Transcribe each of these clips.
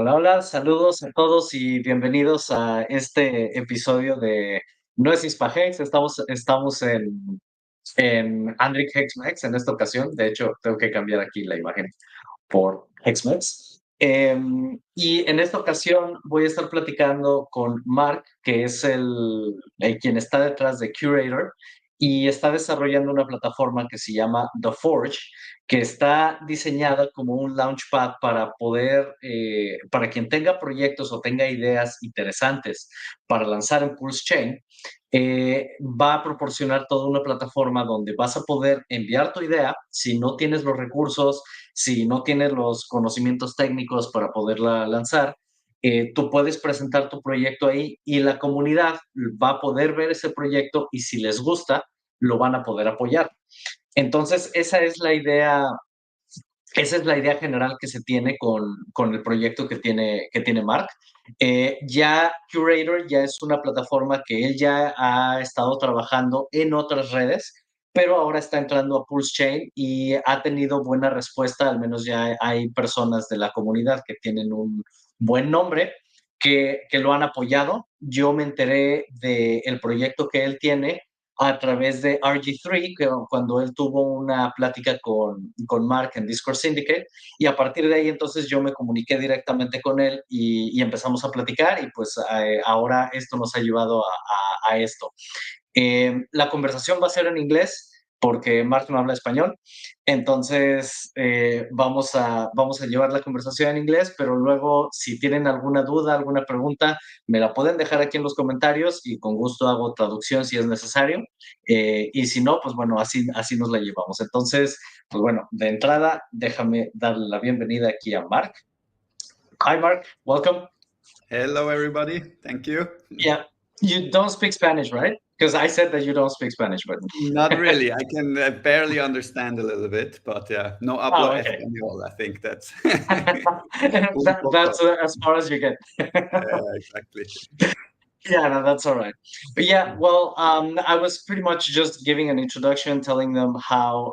Hola, hola, saludos a todos y bienvenidos a este episodio de No es Hispahex. Estamos en Andric Hexmex en esta ocasión. De hecho, tengo que cambiar aquí la imagen por Hexmex. Y en esta ocasión voy a estar platicando con Mark, que es quien está detrás de Curator y está desarrollando una plataforma que se llama The Forge, que está diseñada como un launchpad para poder, para quien tenga proyectos o tenga ideas interesantes para lanzar en Pulse Chain, va a proporcionar toda una plataforma donde vas a poder enviar tu idea si no tienes los recursos, si no tienes los conocimientos técnicos para poderla lanzar. Tú puedes presentar tu proyecto ahí y la comunidad va a poder ver ese proyecto y si les gusta, lo van a poder apoyar. Entonces, esa es la idea general que se tiene con el proyecto que tiene Mark. Ya Curator ya es una plataforma que él ya ha estado trabajando en otras redes, pero ahora está entrando a Pulse Chain y ha tenido buena respuesta, al menos ya hay personas de la comunidad que tienen un buen nombre, que lo han apoyado. Yo me enteré del proyecto que él tiene a través de RG3, cuando él tuvo una plática con Mark en Discord Syndicate, y a partir de ahí entonces yo me comuniqué directamente con él y empezamos a platicar y pues ahora esto nos ha llevado a esto. La conversación va a ser en inglés porque Mark no habla español, entonces vamos a llevar la conversación en inglés, pero luego si tienen alguna duda, alguna pregunta, me la pueden dejar aquí en los comentarios y con gusto hago traducción si es necesario, y si no, pues bueno, así nos la llevamos. Entonces, pues bueno, de entrada, déjame darle la bienvenida aquí a Mark. Hi Mark, welcome. Hello, everybody. Thank you. Yeah, you don't speak Spanish, right? Because I said that you don't speak Spanish, but Not really. I can barely understand a little bit, but no hablo español. I think that's that's as far as you get. Exactly. Yeah, no, that's all right. But yeah, well, I was pretty much just giving an introduction, telling them how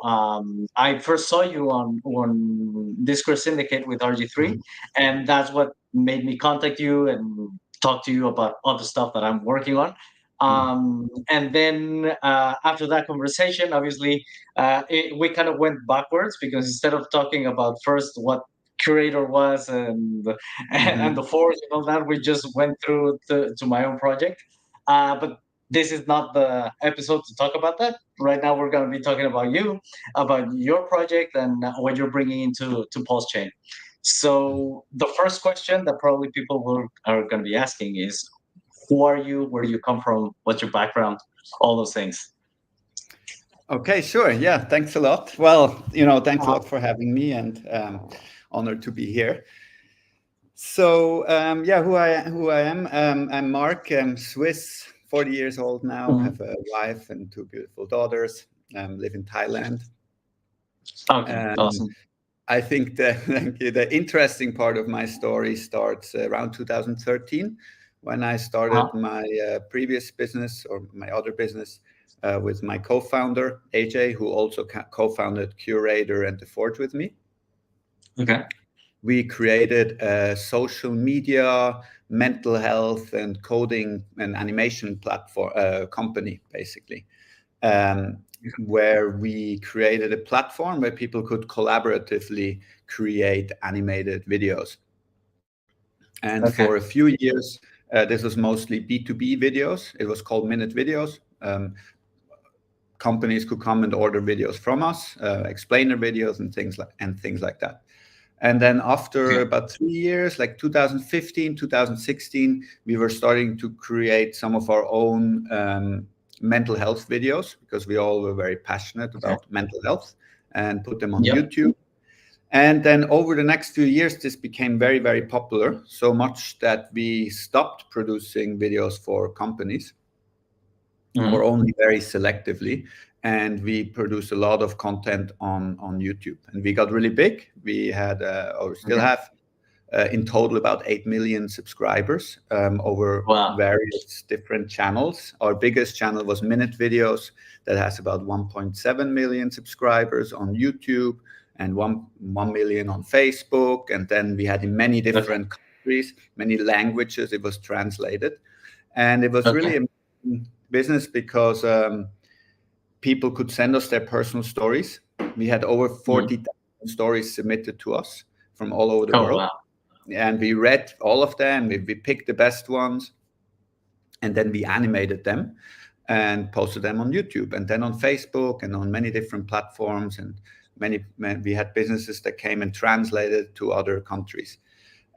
I first saw you on Discord Syndicate with RG3, and that's what made me contact you and talk to you about all the stuff that I'm working on. And then after that conversation, obviously, we kind of went backwards because instead of talking about first what Curator was and the Forge and all that, we just went through to my own project. But this is not the episode to talk about that. Right now, we're going to be talking about you, about your project, and what you're bringing into Pulse Chain. So the first question that probably people are going to be asking is, who are you? Where do you come from? What's your background? All those things. Okay, sure. Yeah, thanks a lot. Well, thanks a lot for having me, and honored to be here. So, who I am? I'm Mark. I'm Swiss, 40 years old now. Have a wife and two beautiful daughters. Live in Thailand. Okay, awesome. I think the interesting part of my story starts around 2013, when I started my previous business, or my other business, with my co-founder, AJ, who also co-founded Curator and The Forge with me. Okay. We created a social media, mental health, and coding and animation platform company, basically, where we created a platform where people could collaboratively create animated videos. And for a few years, this was mostly B2B videos. It was called Minute Videos. Companies could come and order videos from us, explainer videos and things like that. And then after about 3 years, like 2015, 2016, we were starting to create some of our own mental health videos, because we all were very passionate about mental health, and put them on YouTube. And then over the next few years, this became very, very popular, so much that we stopped producing videos for companies, or only very selectively. And we produced a lot of content on YouTube. And we got really big. We had, or still have, in total about 8 million subscribers over various different channels. Our biggest channel was Minute Videos, that has about 1.7 million subscribers on YouTube, and 1 million on Facebook. And then we had in many different countries, many languages. It was translated, and it was really a business because people could send us their personal stories. We had over 40,000 stories submitted to us from all over the world. Wow. And we read all of them. We picked the best ones, and then we animated them and posted them on YouTube, and then on Facebook, and on many different platforms. And we had businesses that came and translated to other countries.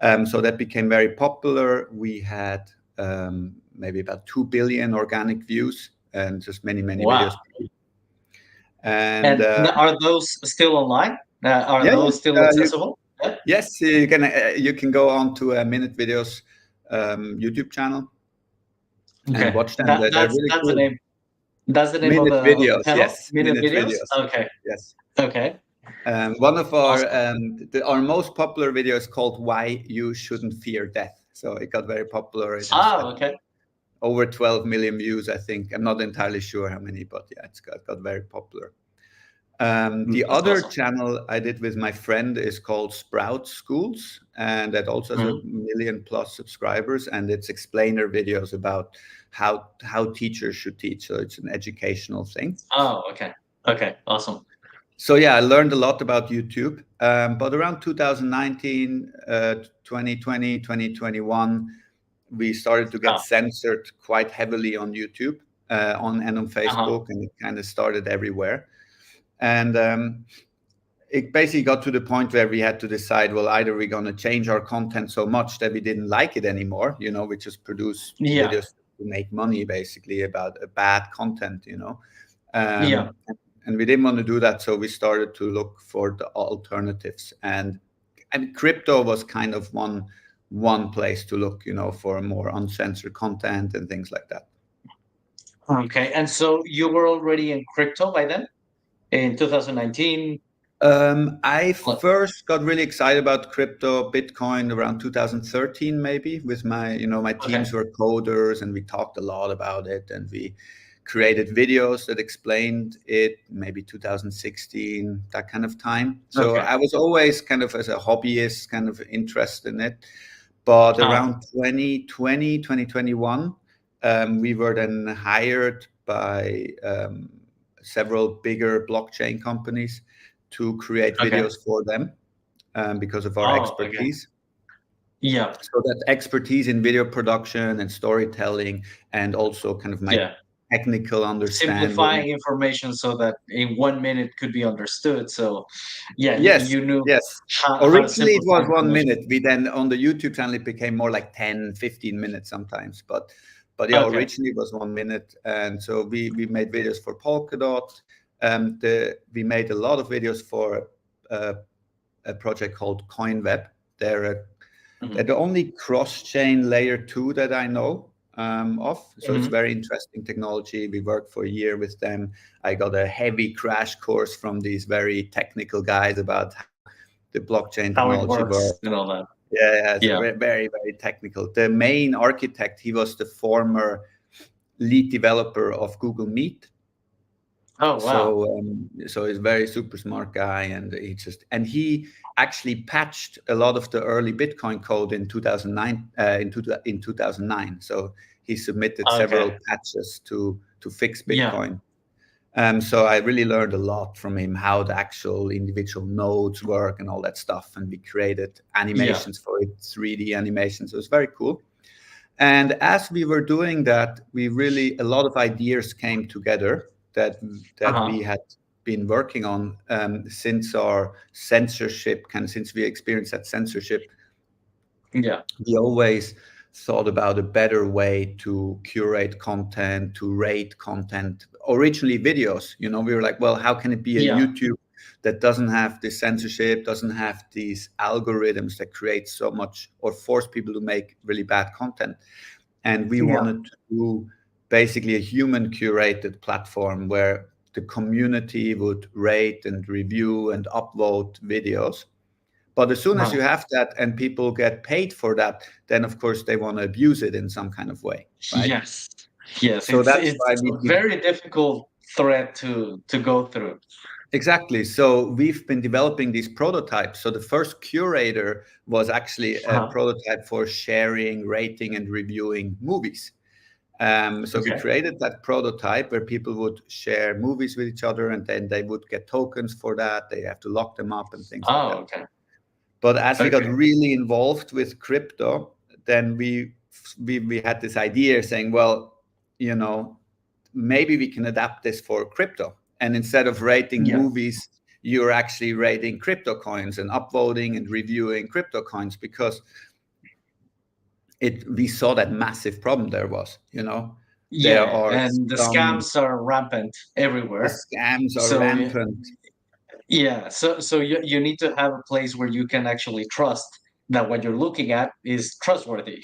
So that became very popular. We had maybe about 2 billion organic views, and just many videos. And are those still online? Are those still accessible? Yes, you can go on to a Minute Videos YouTube channel and watch them. That's the name. That's the name Minute of the Videos. channel? Yes, Minute Videos. Okay. Yes. Okay. One of our most popular video is called "Why You Shouldn't Fear Death." So it got very popular. Over 12 million views, I think. I'm not entirely sure how many, but yeah, it got very popular. The other channel I did with my friend is called Sprout Schools, and that also has 1 million+ subscribers, and it's explainer videos about how teachers should teach. So it's an educational thing. Oh, okay, awesome. So yeah, I learned a lot about YouTube, but around 2019, 2020, 2021, we started to get censored quite heavily on YouTube and on Facebook, and it kind of started everywhere. And it basically got to the point where we had to decide, well, either we're going to change our content so much that we didn't like it anymore, we just produce videos to make money, basically, about bad content, and we didn't want to do that, so we started to look for the alternatives. And crypto was kind of one place to look, for more uncensored content and things like that. Okay, and so you were already in crypto by then, in 2019? I first got really excited about crypto, Bitcoin, around 2013, maybe, with my teams were coders, and we talked a lot about it, and we created videos that explained it, maybe 2016, that kind of time. So I was always kind of, as a hobbyist, kind of interested in it. But around 2020, 2021, we were then hired by several bigger blockchain companies to create videos for them because of our expertise. Yeah. So that expertise in video production and storytelling, and also kind of my technical understanding. Simplifying information so that in 1 minute could be understood. So you knew. Yes. Originally it was 1 minute. We then, on the YouTube channel, it became more like 10, 15 minutes sometimes. But originally it was 1 minute. And so we made videos for Polkadot. We made a lot of videos for a project called CoinWeb. They're the only cross-chain layer 2 that I know of. So it's very interesting technology. We worked for a year with them. I got a heavy crash course from these very technical guys about how the blockchain technology works and all that. It's very, very technical. The main architect, he was the former lead developer of Google Meet. Oh, wow. So he's a very super smart guy, and he actually patched a lot of the early Bitcoin code in 2009. In 2009, so he submitted several patches to fix Bitcoin. So I really learned a lot from him, how the actual individual nodes work and all that stuff. And we created animations for it, 3D animations. So it was very cool. And as we were doing that, a lot of ideas came together that we had been working on since our censorship, since we experienced that censorship. We always thought about a better way to curate content, to rate content. Originally videos, we were like, well, how can it be a YouTube that doesn't have this censorship, doesn't have these algorithms that create so much or force people to make really bad content? And we wanted to do basically a human curated platform where the community would rate and review and upvote videos. But as soon as you have that and people get paid for that, then of course they want to abuse it in some kind of way, right? Yes. So it's a very difficult thread to go through. Exactly. So we've been developing these prototypes. So the first Curator was actually a prototype for sharing, rating, and reviewing movies. So we created that prototype where people would share movies with each other, and then they would get tokens for that. They have to lock them up and things like that. Okay. But as we got really involved with crypto, then we had this idea saying, well, you know, maybe we can adapt this for crypto. And instead of rating movies, you're actually rating crypto coins and upvoting and reviewing crypto coins, because we saw that massive problem there was, you know. Yeah, and the scams are rampant everywhere. The scams are rampant. Yeah, so you need to have a place where you can actually trust that what you're looking at is trustworthy.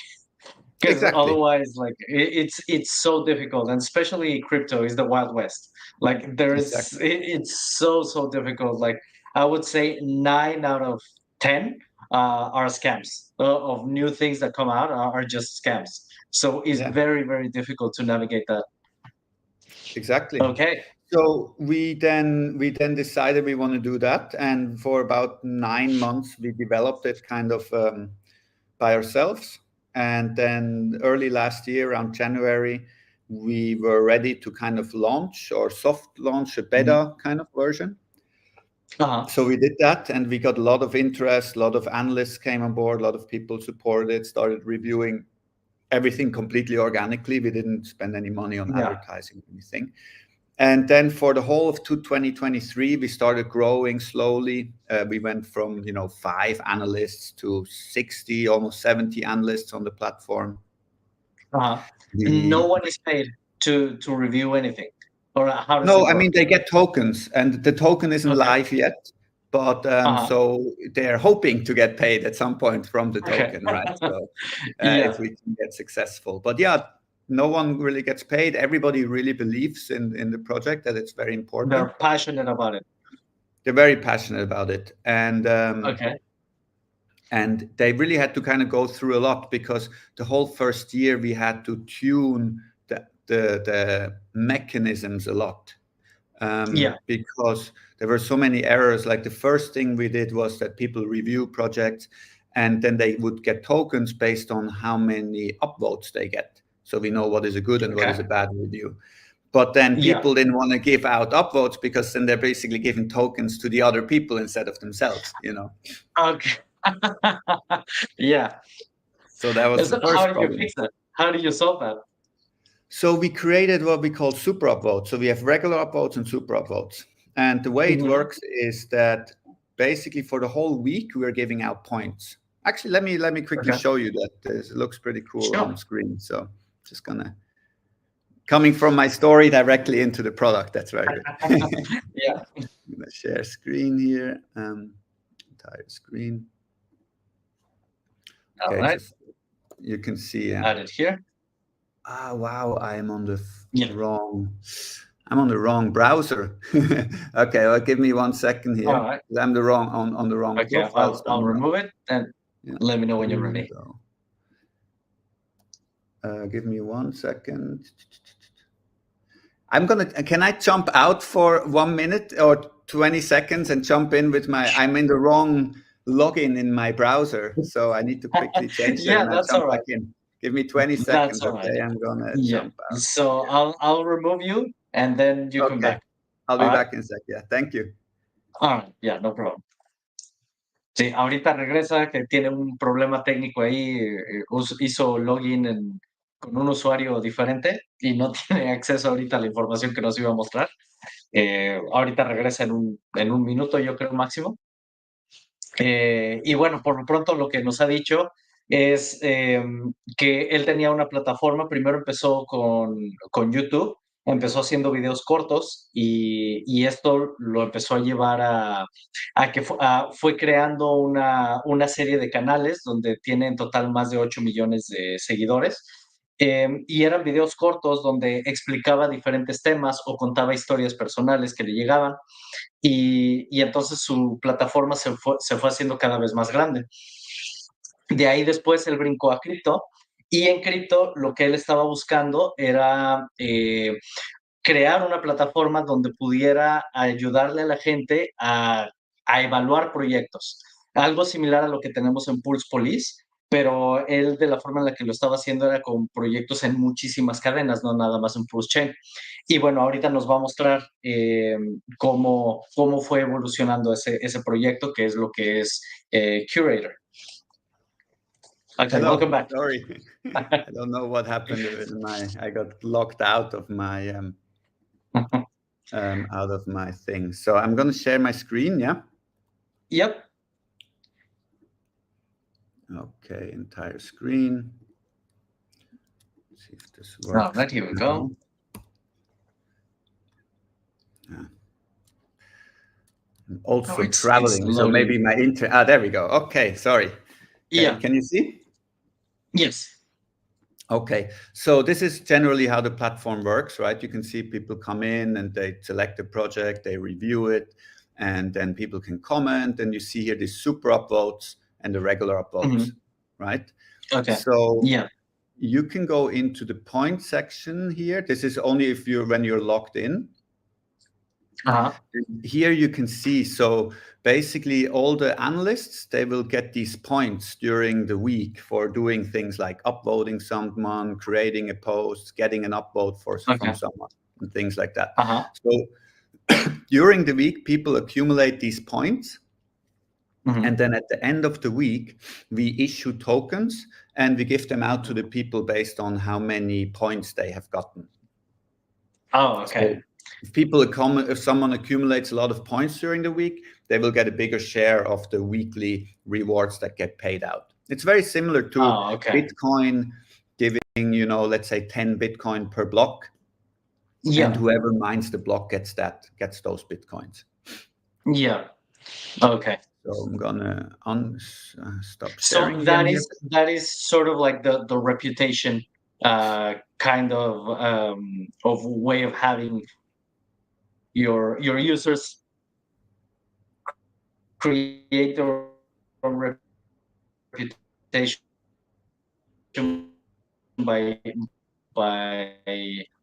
Because otherwise, like it's so difficult, and especially crypto is the Wild West. Like it's so difficult. Like I would say 9 out of 10 are scams. Of new things that come out are just scams. So it's very difficult to navigate that. Exactly. Okay. So we then decided we want to do that, and for about 9 months we developed it kind of by ourselves. And then early last year, around January, we were ready to kind of launch or soft launch a beta kind of version. So we did that, and we got a lot of interest. A lot of analysts came on board. A lot of people supported, started reviewing everything completely organically. We didn't spend any money on advertising or anything. And then for the whole of 2023, we started growing slowly. We went from 5 analysts to 60, almost 70 analysts on the platform. No one is paid to review anything, or how does it work? I mean, they get tokens, and the token isn't live yet, but so they're hoping to get paid at some point from the token, right? So if we can get successful, but no one really gets paid. Everybody really believes in the project, that it's very important. They're passionate about it. They're very passionate about it, and and they really had to kind of go through a lot, because the whole first year we had to tune the mechanisms a lot, because there were so many errors. Like the first thing we did was that people review projects, and then they would get tokens based on how many upvotes they get. So we know what is a good and what is a bad review. But then people didn't want to give out upvotes, because then they're basically giving tokens to the other people instead of themselves, Okay. Yeah. So that was the first problem. How do you fix that? How do you solve that? So we created what we call super upvotes. So we have regular upvotes and super upvotes. And the way it works is that basically for the whole week, we are giving out points. Actually, let me quickly show you that. It looks pretty cool on screen. So just coming from my story directly into the product. That's very good. I'm gonna share screen here. Entire screen. Okay, all right. You can see. Add it here. Wow! I'm on the wrong browser. Okay, well, give me 1 second here. All right. I'm on the wrong profile. I'll remove it and let me know when you're ready. Give me 1 second. Can I jump out for 1 minute or 20 seconds and jump in with I'm in the wrong login in my browser, so I need to quickly change it. That's all right. Give me 20 seconds. That's all right. Okay, I'm gonna jump out. So I'll remove you, and then you come back. I'll be back in a sec. Yeah, thank you. All right. Yeah, no problem. Sí, ahorita regresa, que tiene un problema técnico ahí, hizo login con un usuario diferente y no tiene acceso ahorita a la información que nos iba a mostrar. Ahorita regresa en un minuto, yo creo, máximo. Y bueno, por lo pronto lo que nos ha dicho es que él tenía una plataforma. Primero empezó con YouTube, empezó haciendo videos cortos, y esto lo empezó a llevar a que fue creando una serie de canales donde tiene en total más de 8 millones de seguidores. Y eran videos cortos donde explicaba diferentes temas o contaba historias personales que le llegaban, y entonces su plataforma se fue haciendo cada vez más grande. De ahí después él brincó a cripto, y en cripto lo que él estaba buscando era crear una plataforma donde pudiera ayudarle a la gente a evaluar proyectos. Algo similar a lo que tenemos en Pulse Police, pero él de la forma en la que lo estaba haciendo era con proyectos en muchísimas cadenas, no nada más en Pulse Chain. Y bueno, ahorita nos va a mostrar cómo fue evolucionando ese proyecto, que es lo que es Curator. Okay, Hello. welcome back. Sorry, I don't know what happened with I got locked out of my thing. So I'm going to share my screen. Yeah. Yep. Okay, entire screen. Let's see if this works. All right, here we go. Yeah. I'm also traveling, so maybe my there we go. Okay, sorry. Yeah. Can you see? Yes. Okay, so this is generally how the platform works, right? You can see people come in and they select a project, they review it, and then people can comment, and you see here the super upvotes and the regular upvotes, right? Okay. So yeah, you can go into the point section here. This is only when you're logged in. Here you can see, so basically all the analysts, they will get these points during the week for doing things like upvoting someone, creating a post, getting an upvote from someone, and things like that. So during the week, people accumulate these points. And then at the end of the week, we issue tokens and we give them out to the people based on how many points they have gotten. Oh, okay. So if someone accumulates a lot of points during the week, they will get a bigger share of the weekly rewards that get paid out. It's very similar to Bitcoin giving, let's say 10 Bitcoin per block. Yeah. And whoever mines the block gets those Bitcoins. Yeah. Okay. So I'm gonna stop sharing. So that is sort of like the reputation kind of way of having your users create their own reputation by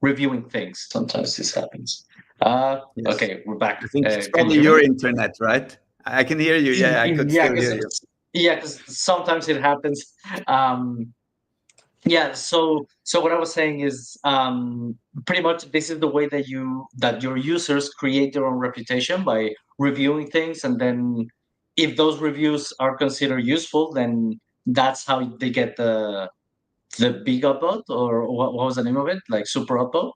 reviewing things. Sometimes this happens. Yes. Okay, we're back. I think it's probably your internet, right? I can hear you. Yeah, I could still hear you. Yeah, because sometimes it happens. Yeah, so what I was saying is pretty much this is the way that your users create their own reputation by reviewing things, and then if those reviews are considered useful, then that's how they get the big upvote, or what was the name of it? Like super upvote?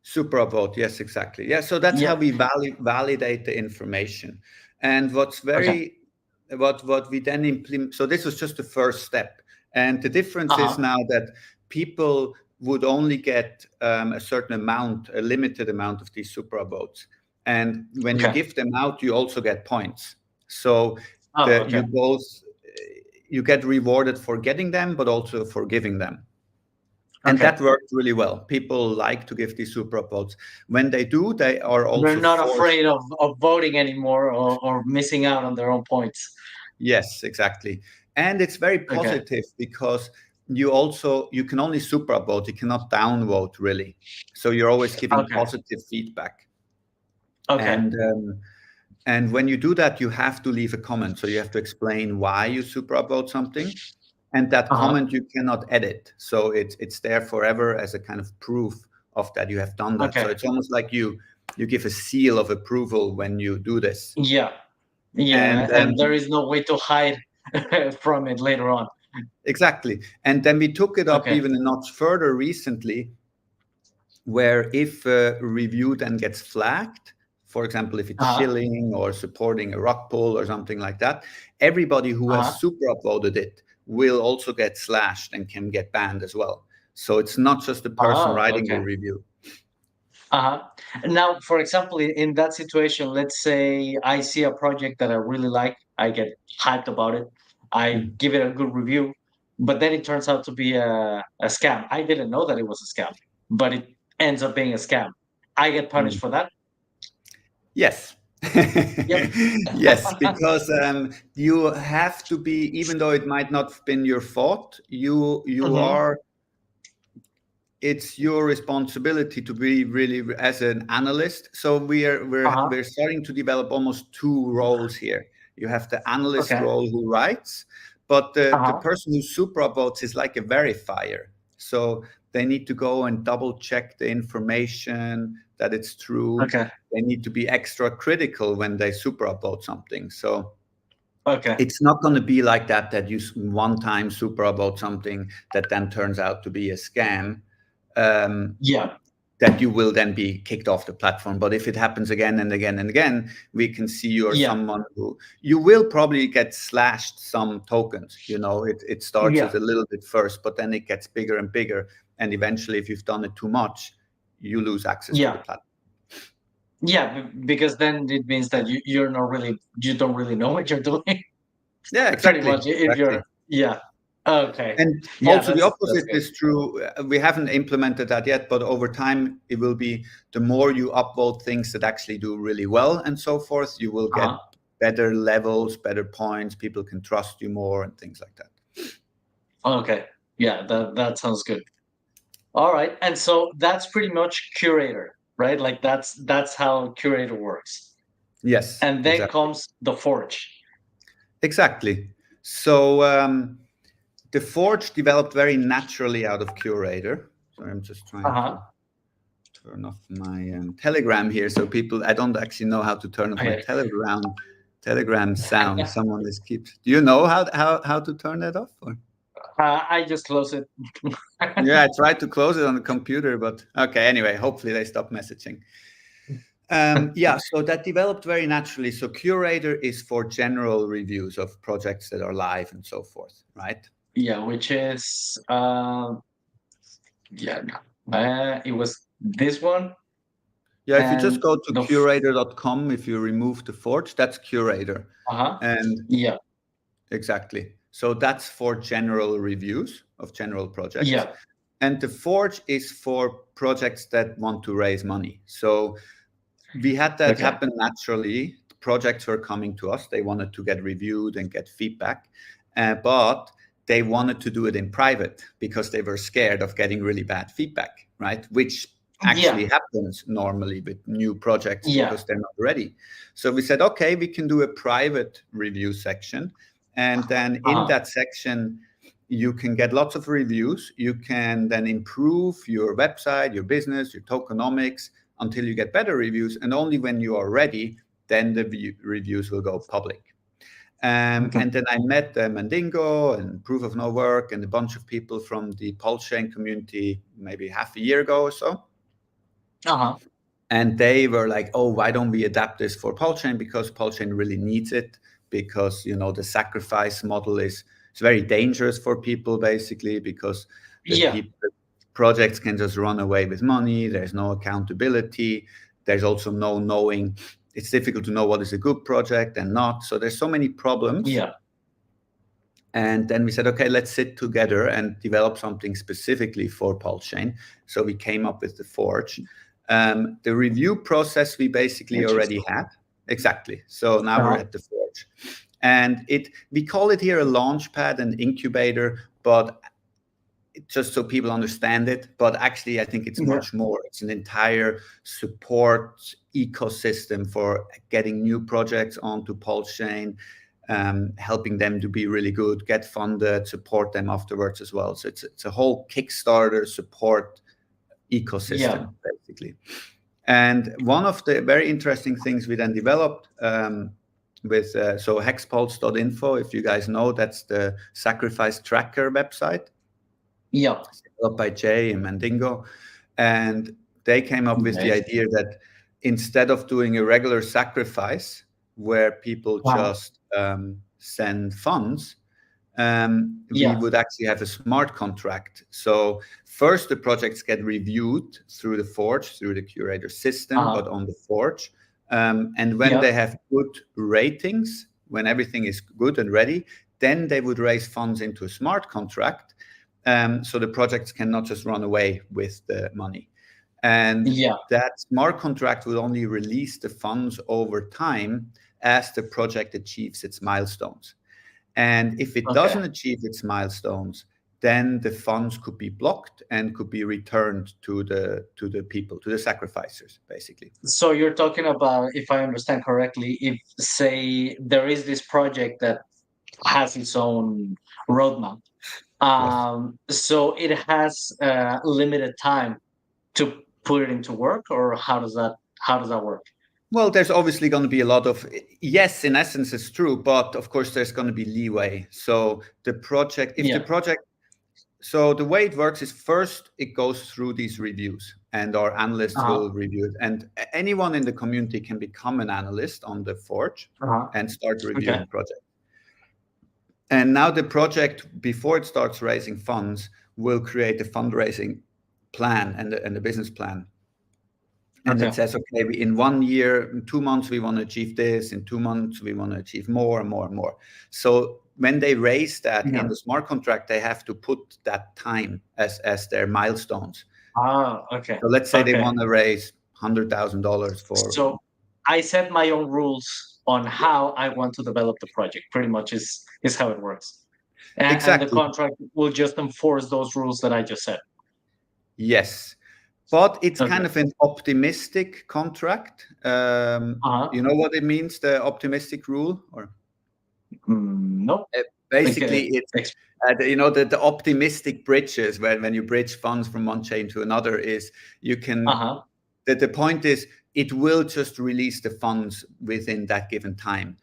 Super upvote, yes, exactly. Yeah, so that's how we validate the information. And what's what we then implement, so this was just the first step. And the difference is now that people would only get a certain amount, a limited amount of these super upvotes. And when you give them out, you also get points. So you get rewarded for getting them, but also for giving them. And that worked really well. People like to give these super upvotes. When they do, they are also they're not afraid of voting anymore or missing out on their own points. Yes, exactly. And it's very positive because you can only super upvote, you cannot downvote really. So you're always giving positive feedback. And when you do that, you have to leave a comment. So you have to explain why you super upvote something. And that comment you cannot edit. So it's there forever as a kind of proof of that you have done that. So it's almost like you give a seal of approval when you do this. Yeah. Yeah, and there is no way to hide from it later on. Exactly. And then we took it up even a notch further recently, where if a review then gets flagged, for example, if it's shilling or supporting a rug pull or something like that, everybody who has super upvoted it will also get slashed and can get banned as well. So it's not just the person writing the review. Now, for example, in that situation, let's say I see a project that I really like, I get hyped about it, I give it a good review, but then it turns out to be a scam. I didn't know that it was a scam, but it ends up being a scam. I get punished for that? Yes. Yes, because you have to be, even though it might not have been your fault, you are it's your responsibility to be really as an analyst. So we're starting to develop almost two roles here. You have the analyst role who writes, but the person who super upvotes is like a verifier. So they need to go and double check the information that it's true. They need to be extra critical when they super upvote something. So it's not going to be like that you one time super upvote something that then turns out to be a scam. That you will then be kicked off the platform. But if it happens again and again and again, we can see you're someone who you will probably get slashed some tokens. You know, it starts as a little bit first, but then it gets bigger and bigger. And eventually, if you've done it too much, you lose access to the platform. Yeah, because then it means that you don't really know what you're doing. Yeah, exactly. Pretty much. If you're okay. And also the opposite is true. We haven't implemented that yet, but over time it will be the more you upvote things that actually do really well and so forth, you will get better levels, better points, people can trust you more and things like that. Okay. Yeah, that sounds good. All right. And so that's pretty much Curator, right? Like that's how Curator works. Yes. And then comes the Forge. Exactly. So the Forge developed very naturally out of Curator. So I'm just trying to turn off my Telegram here. So people, I don't actually know how to turn off my Telegram sound. Someone just keeps. Do you know how to turn that off? Or? I just close it. Yeah, I tried to close it on the computer, but okay. Anyway, hopefully they stop messaging. So that developed very naturally. So Curator is for general reviews of projects that are live and so forth, right? Yeah, which is it was this one. Yeah, if you just go to curator.com, if you remove the Forge, that's Curator. And exactly. So that's for general reviews of general projects. Yeah. And the Forge is for projects that want to raise money. So we had that happen naturally. Projects were coming to us. They wanted to get reviewed and get feedback. But they wanted to do it in private because they were scared of getting really bad feedback, right? Which actually happens normally with new projects because they're not ready. So we said, okay, we can do a private review section. And then in that section, you can get lots of reviews. You can then improve your website, your business, your tokenomics until you get better reviews. And only when you are ready, then the reviews will go public. And then I met Mandingo and Proof of No Work and a bunch of people from the PulseChain community maybe half a year ago or so. And they were like, oh, why don't we adapt this for PulseChain? Because PulseChain really needs it, because, you know, the sacrifice model is very dangerous for people, basically, because the projects can just run away with money. There's no accountability. There's also no knowing. It's difficult to know what is a good project and not. So there's so many problems. Yeah. And then we said, okay, let's sit together and develop something specifically for PulseChain. So we came up with the Forge. The review process we basically already had. Exactly. So now we're at the Forge. And we call it here a launchpad and incubator, but just so people understand it. But actually, I think it's much more. It's an entire support ecosystem for getting new projects onto PulseChain, helping them to be really good, get funded, support them afterwards as well. So it's a whole Kickstarter support ecosystem, basically. And one of the very interesting things we then developed with hexpulse.info, if you guys know, that's the sacrifice tracker website. Yeah. Developed by Jay and Mandingo. And they came up with the idea that instead of doing a regular sacrifice where people just send funds, we would actually have a smart contract. So first the projects get reviewed through the Forge, through the Curator system, but on the Forge. And when they have good ratings, when everything is good and ready, then they would raise funds into a smart contract. So the projects cannot just run away with the money. And that smart contract will only release the funds over time as the project achieves its milestones. And if it doesn't achieve its milestones, then the funds could be blocked and could be returned to the people, to the sacrificers, basically. So you're talking about, if I understand correctly, if say there is this project that has its own roadmap, so it has limited time to put it into work, or how does that work? Well, there's obviously going to be a lot of, yes, in essence, it's true, but of course, there's going to be leeway. So the project, so the way it works is first it goes through these reviews, and our analysts will review it. And anyone in the community can become an analyst on the Forge and start reviewing the project. And now the project, before it starts raising funds, will create a fundraising plan and a business plan. And it says, okay, in 1 year, in 2 months, we want to achieve this. In 2 months, we want to achieve more and more and more. So when they raise that in the smart contract, they have to put that time as their milestones. Okay. So let's say they want to raise $100,000 for. So I set my own rules on how I want to develop the project. Pretty much is how it works. And the contract will just enforce those rules that I just said. Yes. But it's kind of an optimistic contract. You know what it means, the optimistic rule? Or no. Basically, it's the optimistic bridges, when you bridge funds from one chain to another, is you can. The point is, it will just release the funds within that given time.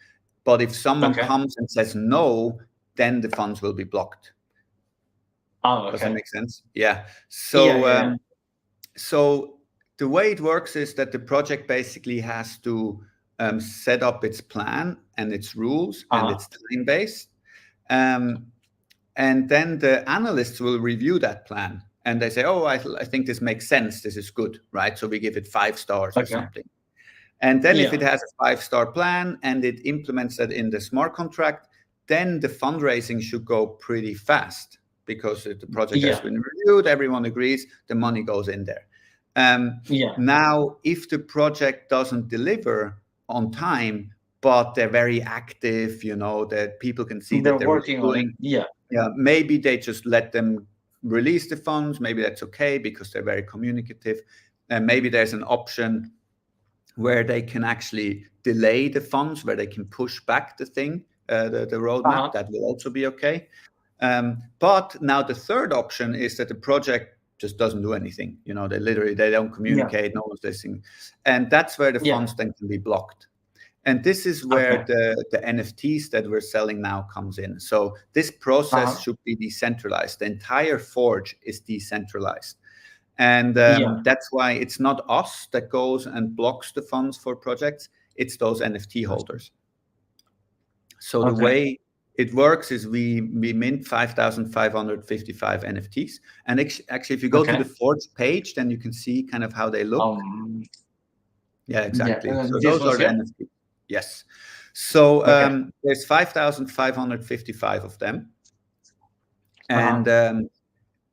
But if someone comes and says no, then the funds will be blocked. Does that make sense? Yeah. So. So the way it works is that the project basically has to set up its plan and its rules and its time-based. And then the analysts will review that plan. And they say, oh, I think this makes sense. This is good, right? So we give it 5 stars or something. And then if it has a 5-star plan and it implements that in the smart contract, then the fundraising should go pretty fast, because the project has been reviewed, everyone agrees, the money goes in there. Now, if the project doesn't deliver on time, but they're very active, that people can see that they're working on it. Maybe they just let them release the funds. Maybe that's okay because they're very communicative. And maybe there's an option where they can actually delay the funds, where they can push back the thing, the roadmap. That will also be okay. But now the third option is that the project just doesn't do anything. They don't communicate, no one's listening. And that's where the funds then can be blocked. And this is where the NFTs that we're selling now comes in. So this process should be decentralized. The entire Forge is decentralized. And that's why it's not us that goes and blocks the funds for projects. It's those NFT holders. So the way it works is we mint 5,555 NFTs. And actually, if you go to the Forge page, then you can see kind of how they look. Yeah, exactly. So those are the NFTs. Yes. So there's 5,555 of them. And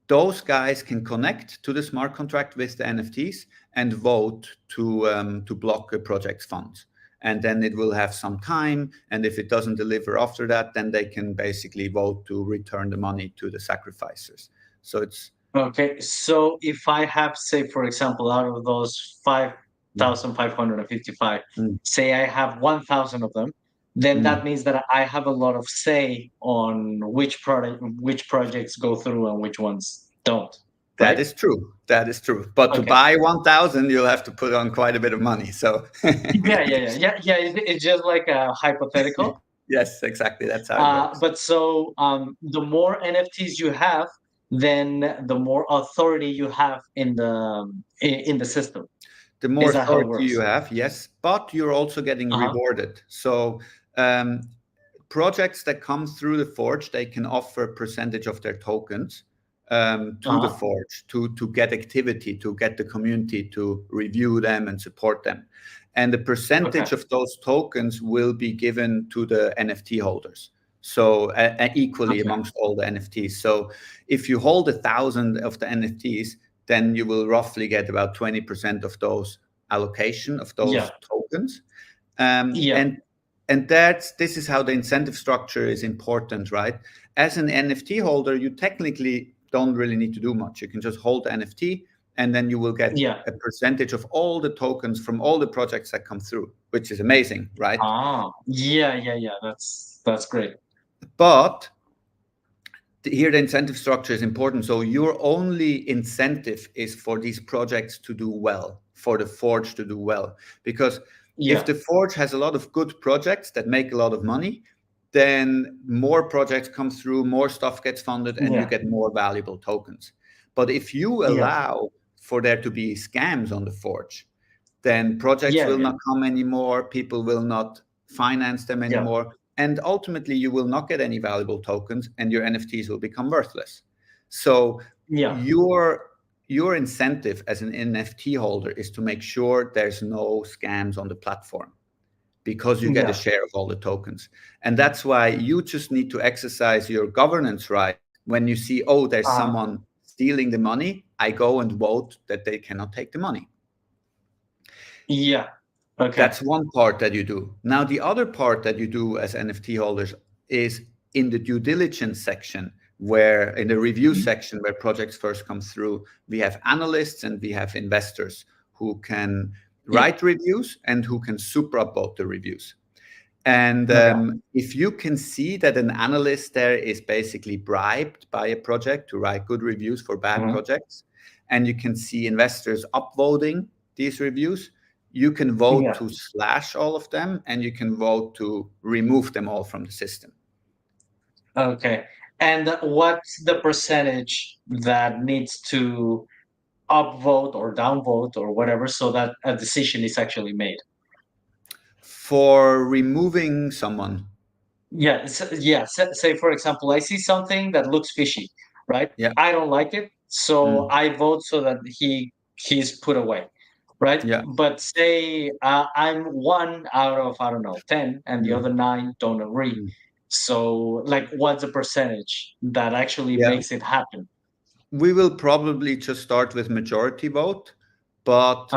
those guys can connect to the smart contract with the NFTs and vote to block a project's funds. And then it will have some time. And if it doesn't deliver after that, then they can basically vote to return the money to the sacrificers. So it's... Okay. So if I have, say, for example, out of those 5,555, say I have 1,000 of them, then that means that I have a lot of say on which projects go through and which ones don't. That is true. That is true. But to buy 1,000, you'll have to put on quite a bit of money. So It's just like a hypothetical. Yes, exactly. That's how it works. But so the more NFTs you have, then the more authority you have in the system. The more authority you have, yes, but you're also getting rewarded. So projects that come through the Forge, they can offer a percentage of their tokens to the Forge to get activity, to get the community to review them and support them. And the percentage of those tokens will be given to the NFT holders. So equally amongst all the NFTs. So if you hold 1,000 of the NFTs, then you will roughly get about 20% of those allocation of those tokens. And And this is how the incentive structure is important, right? As an NFT holder, you technically don't really need to do much. You can just hold the NFT, and then you will get a percentage of all the tokens from all the projects that come through, which is amazing, right? Yeah. That's great. But here the incentive structure is important. So your only incentive is for these projects to do well, for the Forge to do well. Because if the Forge has a lot of good projects that make a lot of money, then more projects come through, more stuff gets funded, and you get more valuable tokens. But if you allow for there to be scams on the Forge, then projects will not come anymore, people will not finance them anymore, and ultimately you will not get any valuable tokens, and your NFTs will become worthless. So your incentive as an NFT holder is to make sure there's no scams on the platform, because you get a share of all the tokens. And that's why you just need to exercise your governance right. When you see, oh, there's someone stealing the money, I go and vote that they cannot take the money. Yeah. Okay. That's one part that you do. Now, the other part that you do as NFT holders is in the due diligence section, where in the review section where projects first come through, we have analysts and we have investors who can write reviews and who can super upvote the reviews. And if you can see that an analyst there is basically bribed by a project to write good reviews for bad projects, and you can see investors upvoting these reviews, you can vote to slash all of them, and you can vote to remove them all from the system. Okay. And what's the percentage that needs to upvote or downvote or whatever so that a decision is actually made? For removing someone? Say, for example, I see something that looks fishy, right? Yeah. I don't like it, so I vote so that he's put away, right? Yeah. But say I'm 1 out of, I don't know, 10, and the other 9 don't agree. So, like, what's the percentage that actually makes it happen? We will probably just start with majority vote, but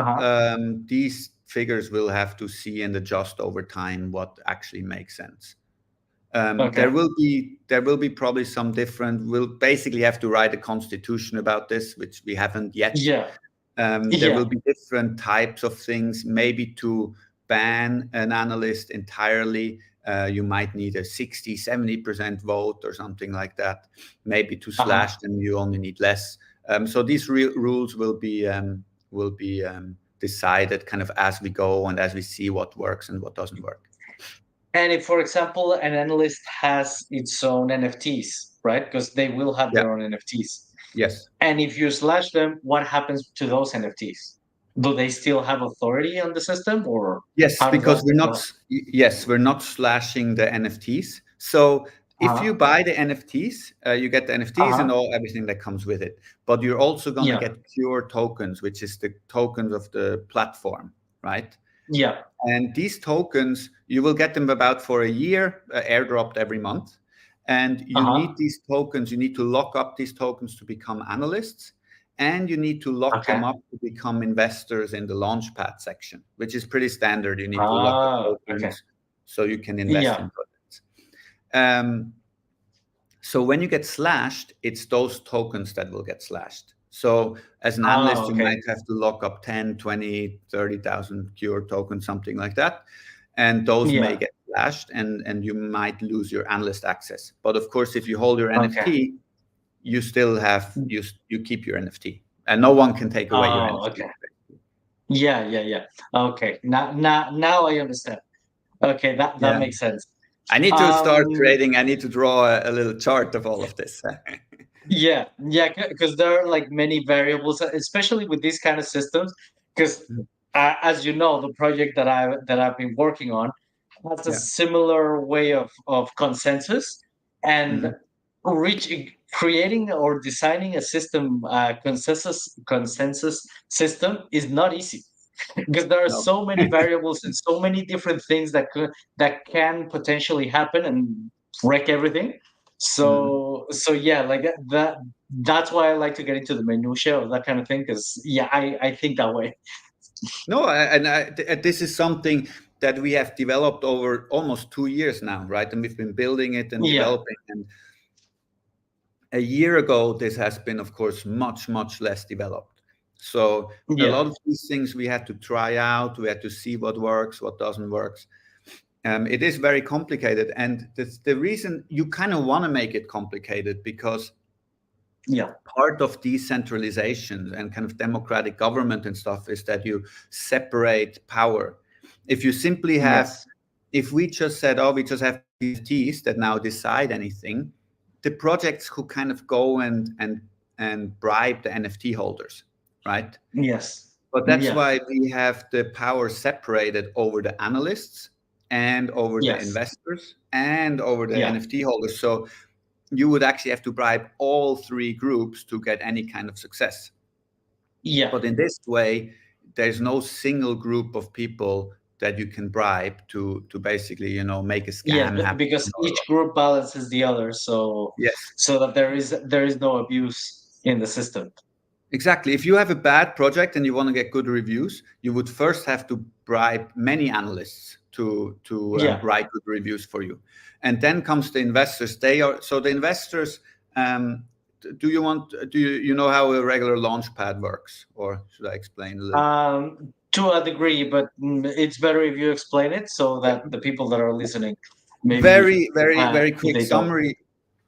these figures will have to see and adjust over time what actually makes sense. There will be probably some different. We'll basically have to write a constitution about this, which we haven't yet. There will be different types of things. Maybe to ban an analyst entirely, you might need a 60-70% vote or something like that. Maybe to slash them, you only need less. So these rules will be decided kind of as we go and as we see what works and what doesn't work. And if, for example, an analyst has its own NFTs, right? Because they will have their own NFTs. Yes. And if you slash them, what happens to those NFTs? Do they still have authority on the system, or? Yes, because we're not slashing the NFTs. So if you buy the NFTs, you get the NFTs and everything that comes with it. But you're also going to get pure tokens, which is the tokens of the platform, right? Yeah. And these tokens, you will get them about for a year, airdropped every month. And you need these tokens. You need to lock up these tokens to become analysts. And you need to lock them up to become investors in the Launchpad section, which is pretty standard. You need to lock up tokens so you can invest in projects. So when you get slashed, it's those tokens that will get slashed. So as an analyst, you might have to lock up 10, 20, 30,000 Cure tokens, something like that. And those may get slashed and you might lose your analyst access. But of course, if you hold your NFT, you still have, you keep your NFT, and no one can take away your NFT. Yeah. Okay, now I understand. Okay, that makes sense. I need to start creating. I need to draw a little chart of all of this. Yeah, because there are like many variables, especially with these kind of systems. Because as you know, the project that I've been working on has a similar way of consensus, and creating or designing a system, consensus system is not easy, because there are so many variables and so many different things that can potentially happen and wreck everything. So yeah, like that's why I like to get into the minutia of that kind of thing, because I think that way. No, and this is something that we have developed over almost 2 years now, right? And we've been building it and developing. And a year ago, this has been, of course, much, much less developed. So a lot of these things we had to try out. We had to see what works, what doesn't work. It is very complicated. And the reason you kind of want to make it complicated, because part of decentralization and kind of democratic government and stuff is that you separate power. If you simply have, if we just said, oh, we just have NFTs that now decide anything, the projects who kind of go and bribe the NFT holders, right? Yes. But that's why we have the power separated over the analysts and over the investors and over the NFT holders. So you would actually have to bribe all three groups to get any kind of success. But in this way, there's no single group of people that you can bribe to basically, you know, make a scam happen. Because each group balances the other, so so that there is no abuse in the system. Exactly. If you have a bad project and you want to get good reviews, you would first have to bribe many analysts to write good reviews for you. And then comes the investors. So the investors, do you know how a regular Launchpad works, or should I explain a little? To a degree, but it's better if you explain it so that the people that are listening maybe very quick summary.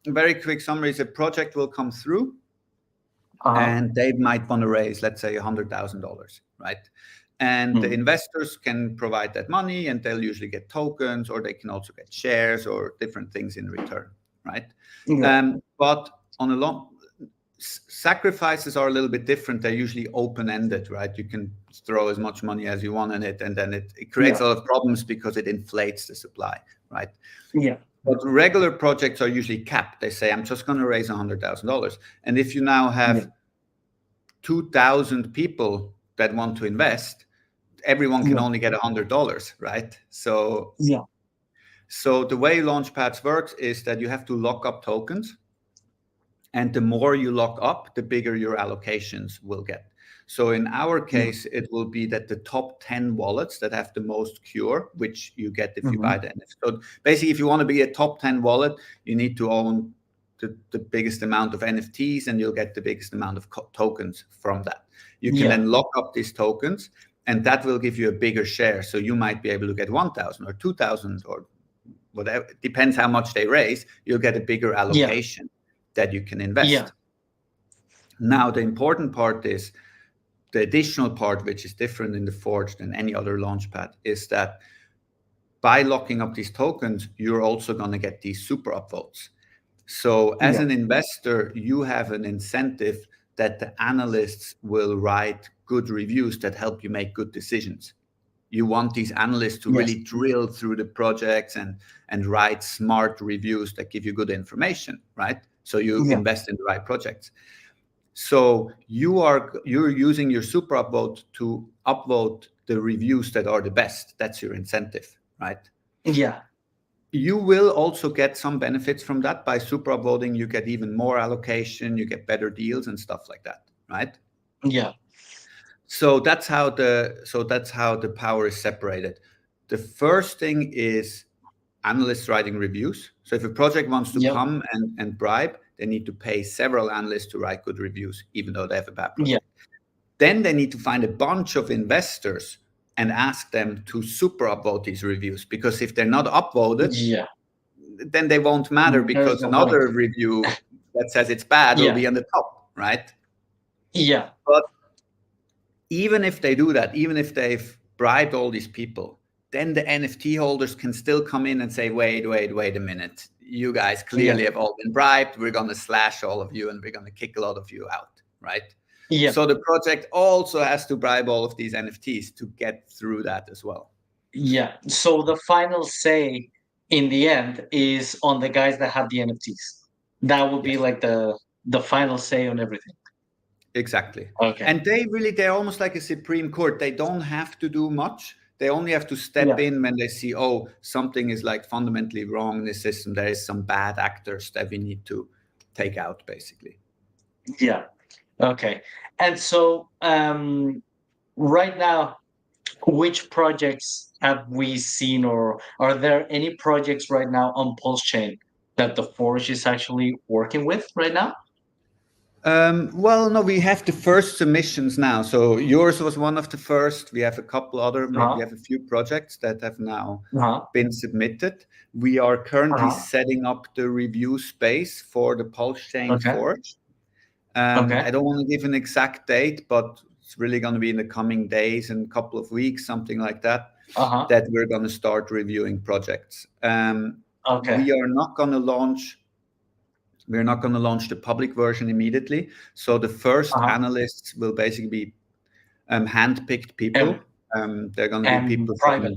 Very quick summary is a project will come through and they might want to raise, let's say, $100,000, right? And the investors can provide that money, and they'll usually get tokens, or they can also get shares or different things in return, right? But on a long sacrifices are a little bit different. They're usually open-ended, right? You can throw as much money as you want in it, and then it creates a lot of problems because it inflates the supply, right? But regular projects are usually capped. They say, I'm just going to raise $100,000. And if you now have 2,000 people that want to invest, everyone can only get $100, right? So so the way Launchpads works is that you have to lock up tokens. And the more you lock up, the bigger your allocations will get. So in our case, it will be that the top 10 wallets that have the most cure, which you get if you buy the NFT. So basically, if you want to be a top 10 wallet, you need to own the biggest amount of NFTs, and you'll get the biggest amount of tokens from that. You can then lock up these tokens, and that will give you a bigger share. So you might be able to get 1,000 or 2,000 or whatever. It depends how much they raise. You'll get a bigger allocation that you can invest. Now, the important part is, the additional part, which is different in the Forge than any other Launchpad, is that by locking up these tokens, you're also going to get these super upvotes. So as an investor, you have an incentive that the analysts will write good reviews that help you make good decisions. You want these analysts to really drill through the projects and write smart reviews that give you good information, right? So you invest in the right projects. So you're using your super upvote to upvote the reviews that are the best. That's your incentive, right? You will also get some benefits from that. By super upvoting, you get even more allocation, you get better deals and stuff like that, right? So that's how the power is separated. The first thing is analysts writing reviews. So if a project wants to come and bribe, they need to pay several analysts to write good reviews, even though they have a bad project. Then they need to find a bunch of investors and ask them to super upvote these reviews, because if they're not upvoted, then they won't matter, because another review that says it's bad will be on the top, right? But even if they do that, even if they've bribed all these people, then the NFT holders can still come in and say, wait a minute. You guys clearly have all been bribed. We're going to slash all of you, and we're going to kick a lot of you out, right? So the project also has to bribe all of these NFTs to get through that as well. So the final say in the end is on the guys that have the NFTs. That would be like the final say on everything. Exactly. Okay. And they're almost like a Supreme Court. They don't have to do much. They only have to step in when they see, oh, something is like fundamentally wrong in the system. There is some bad actors that we need to take out, basically. Okay. And so right now, which projects have we seen, or are there any projects right now on Pulse Chain that the Forge is actually working with right now? Well, no, we have the first submissions now. So yours was one of the first. We have a couple other, maybe we have a few projects that have now been submitted. We are currently setting up the review space for the Pulse Chain Forge. I don't want to give an exact date, but it's really going to be in the coming days and a couple of weeks, something like that, that we're going to start reviewing projects. We are not going to launch. We're not going to launch the public version immediately. So the first analysts will basically be handpicked people. They're going to be people private.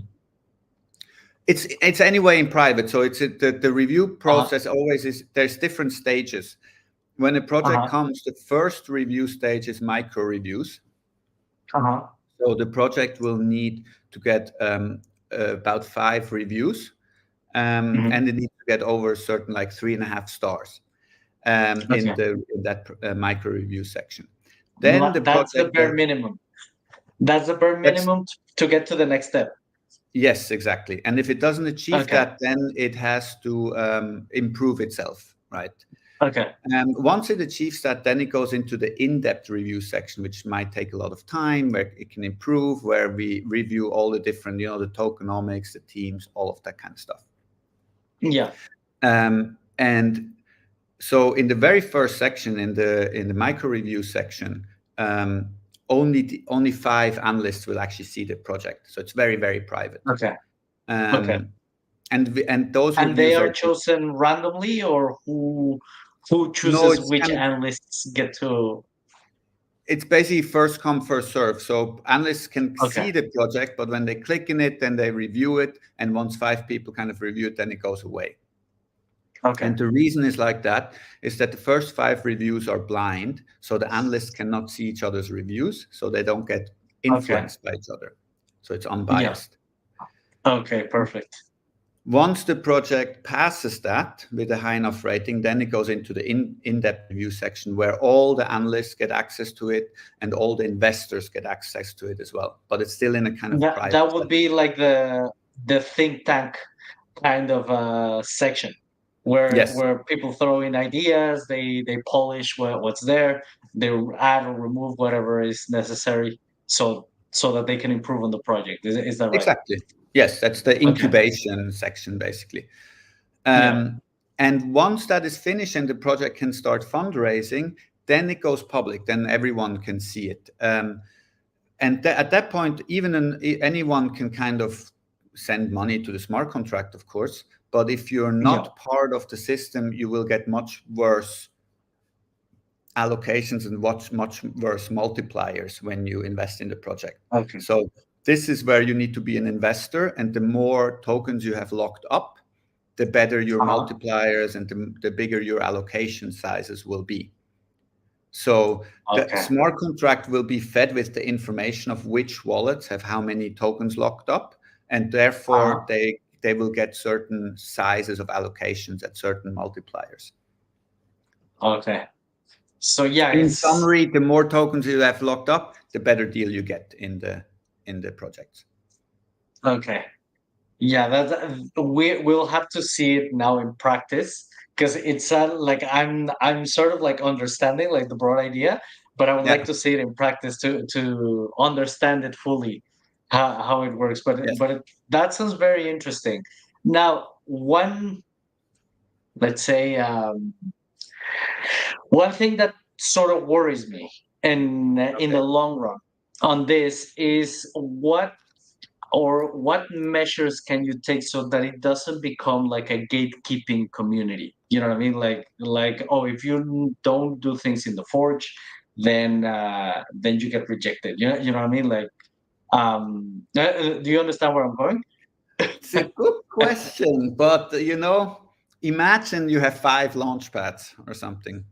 It's anyway in private. So it's the review process always is, there's different stages. When a project comes, the first review stage is micro reviews. So the project will need to get about 5 reviews, and it needs to get over a certain, like 3.5 stars. In that micro review section. Then that's the bare minimum. That's the bare minimum to get to the next step. Yes, exactly. And if it doesn't achieve that, then it has to improve itself, right? And once it achieves that, then it goes into the in-depth review section, which might take a lot of time, where it can improve, where we review all the different, the tokenomics, the teams, all of that kind of stuff. And so in the very first section, in the micro review section, only 5 analysts will actually see the project. So it's very, very private. And those they are chosen randomly, or who chooses which analysts get to? It's basically first come, first serve. So analysts can see the project, but when they click in it, then they review it. And once 5 people kind of review it, then it goes away. And the reason is like that is that the first 5 reviews are blind, so the analysts cannot see each other's reviews, so they don't get influenced by each other. So it's unbiased. Perfect. Once the project passes that with a high enough rating, then it goes into the in-depth review section, where all the analysts get access to it and all the investors get access to it as well. But it's still in a kind of private. That would be like the think tank kind of section. Where people throw in ideas, they polish what's there, they add or remove whatever is necessary, so that they can improve on the project. Is that right? Exactly. Yes, that's the incubation section, basically. And once that is finished and the project can start fundraising, then it goes public. Then everyone can see it. And at that point, even anyone can kind of send money to the smart contract, of course. But if you're not part of the system, you will get much worse allocations and much worse multipliers when you invest in the project. So this is where you need to be an investor, and the more tokens you have locked up, the better your multipliers and the bigger your allocation sizes will be. So the smart contract will be fed with the information of which wallets have how many tokens locked up, and therefore they will get certain sizes of allocations at certain multipliers. So in summary, the more tokens you have locked up, the better deal you get in the projects. We'll have to see it now in practice, because it's like I'm sort of like understanding like the broad idea, but I would like to see it in practice to understand it fully, how it works. But that sounds very interesting. Now, one thing that sort of worries me in the long run on this is what measures can you take so that it doesn't become like a gatekeeping community? You know what I mean? Like if you don't do things in the Forge, then you get rejected. You know what I mean? Like, do you understand where I'm going? It's a good question, but imagine you have 5 launch pads or something.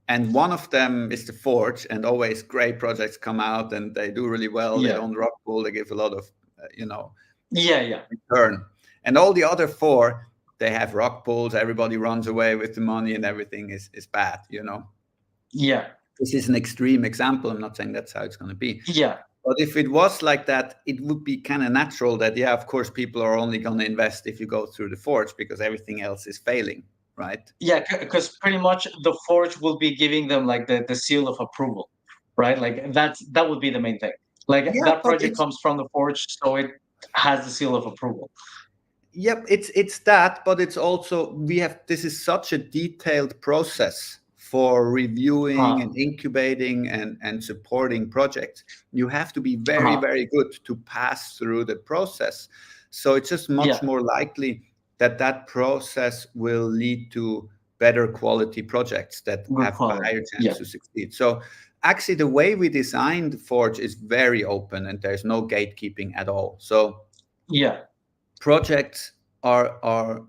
And one of them is the Forge, and always great projects come out and they do really well. They don't rock pool, they give a lot of return. And all the other 4, they have rock pools, everybody runs away with the money, and everything is bad. This is an extreme example. I'm not saying that's how it's going to be. But if it was like that, it would be kind of natural that, yeah, of course, people are only going to invest if you go through the Forge because everything else is failing, right? Yeah, because pretty much the Forge will be giving them like the seal of approval, right? Like that would be the main thing. Like Yeah, that but project comes from the Forge, so it has the seal of approval. Yep, it's that, but it's also this is such a detailed process for reviewing and incubating and supporting projects. You have to be very, very good to pass through the process. So it's just much more likely that that process will lead to better quality projects that have a higher chance to succeed. So actually, the way we designed Forge is very open and there's no gatekeeping at all. So projects are